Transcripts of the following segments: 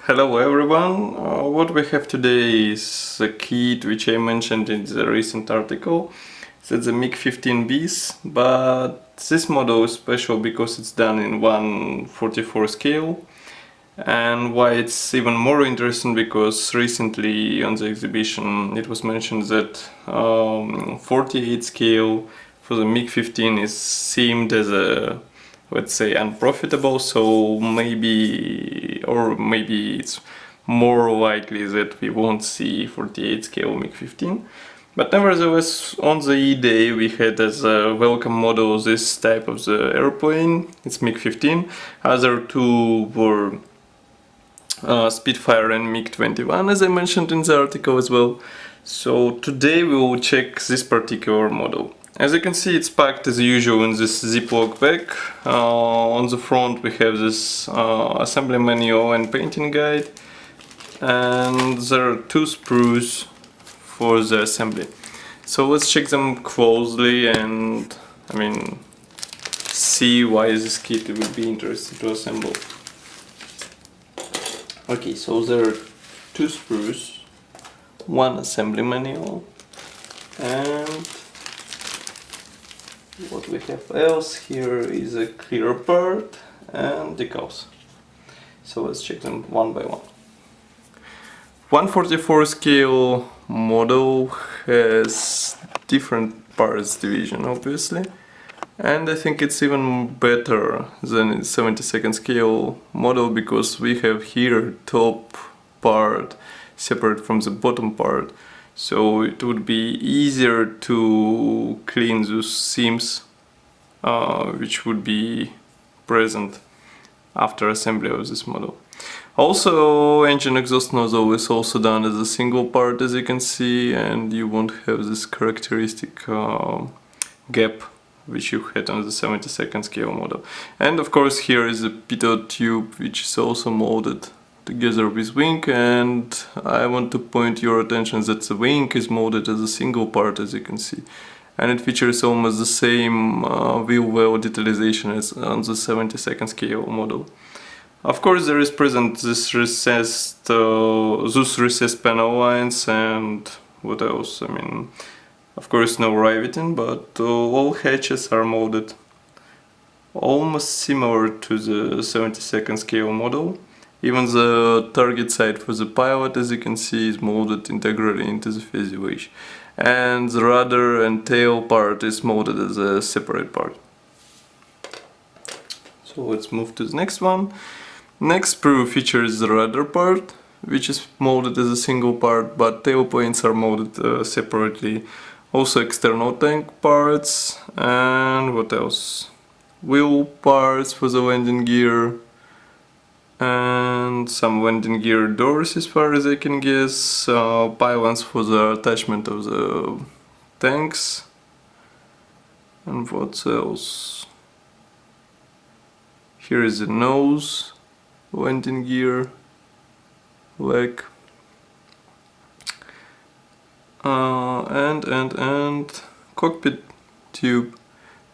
Hello everyone, what we have today is a kit which I mentioned in the recent article. It's the MiG-15bis, but this model is special because it's done in 1/44 scale. And why it's even more interesting, because recently on the exhibition it was mentioned that 48 scale for the MiG-15 is seemed as a, let's say, unprofitable, so maybe it's more likely that we won't see 48 scale MiG-15. But nevertheless, on the E-Day we had as a welcome model this type of the airplane. It's MiG-15. Other two were Spitfire and MiG-21, as I mentioned in the article as well. So today we will check this particular model. As you can see, it's packed as usual in this Ziploc bag. On the front we have this assembly manual and painting guide, and there are two sprues for the assembly. So let's check them closely and see why this kit would be interesting to assemble. Okay, so there are two sprues, one assembly manual, and what we have else here is a clear part and decals. So let's check them one by one. 1/44 scale model has different parts division, obviously, and I think it's even better than a 72nd scale model, because we have here top part separate from the bottom part, so it would be easier to clean those seams which would be present after assembly of this model. Also, engine exhaust nozzle is also done as a single part, as you can see, and you won't have this characteristic gap which you had on the 72nd scale model. And of course here is a pitot tube which is also molded together with wing, and I want to point your attention that the wing is molded as a single part, as you can see, and it features almost the same wheel well detalization as on the 72nd scale model. Of course there is present this recessed, those recessed panel lines, and what else, of course no riveting, but all hatches are molded almost similar to the 72nd scale model. Even the target side for the pilot, as you can see, is molded integrally into the fuselage, and the rudder and tail part is molded as a separate part. So let's move to the next one. Next sprue features the rudder part, which is molded as a single part, but tail planes are molded separately. Also external tank parts, and what else? Wheel parts for the landing gear, and some landing gear doors as far as I can guess, pylons for the attachment of the tanks, and what else? Here is the nose, landing gear, leg, and cockpit tube,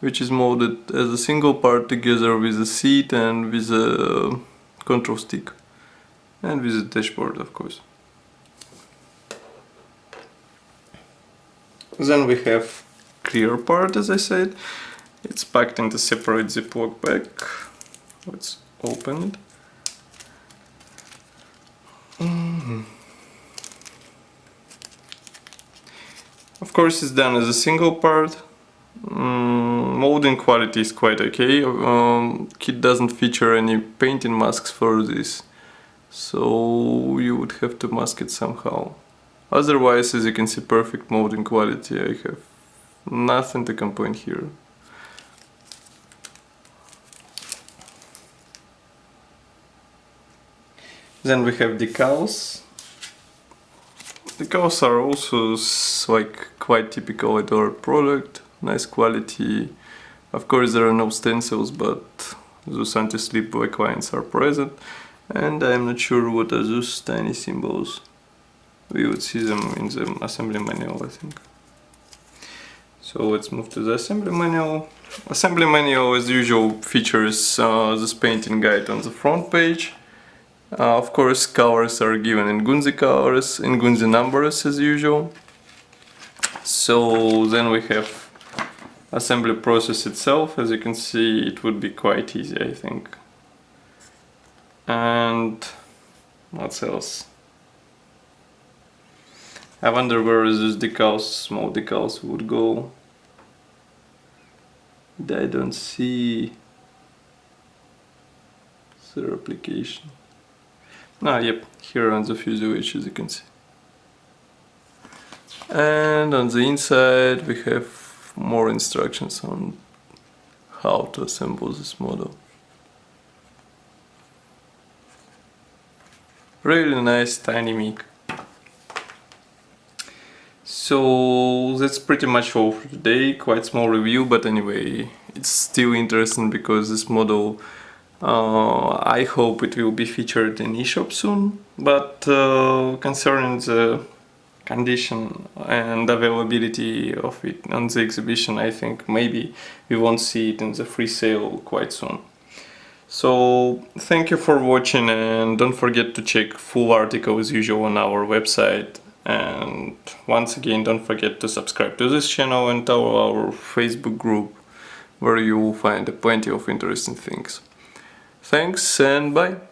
which is molded as a single part together with the seat and with a control stick and with the dashboard, of course. Then we have clear part, as I said. It's packed into separate Ziploc bag. Let's open it. Of course it's done as a single part. Molding quality is quite okay. Kit doesn't feature any painting masks for this, so you would have to mask it somehow. Otherwise, as you can see, perfect molding quality. I have nothing to complain here. Then we have decals. Decals are also quite typical Eduard product, nice quality. Of course there are no stencils, but those anti-slip black lines are present, and I'm not sure what are those tiny symbols. We would see them in the assembly manual, I think. So let's move to the assembly manual. Assembly manual, as usual, features this painting guide on the front page, Of course, colors are given in Gunzi colors, in Gunzi numbers as usual. So then we have assembly process itself. As you can see, it would be quite easy, I think. And what else? I wonder where these decals, small decals, would go. I don't see their application. Yep, here on the fuselage, as you can see. And on the inside we have more instructions on how to assemble this model. Really nice tiny MiG. So that's pretty much all for today. Quite small review, but anyway, it's still interesting because this model, I hope it will be featured in eShop soon, but concerning the condition and availability of it on the exhibition, I think maybe we won't see it in the free sale quite soon. So thank you for watching, and don't forget to check full article as usual on our website. And once again, don't forget to subscribe to this channel and to our Facebook group, where you will find plenty of interesting things. Thanks and bye!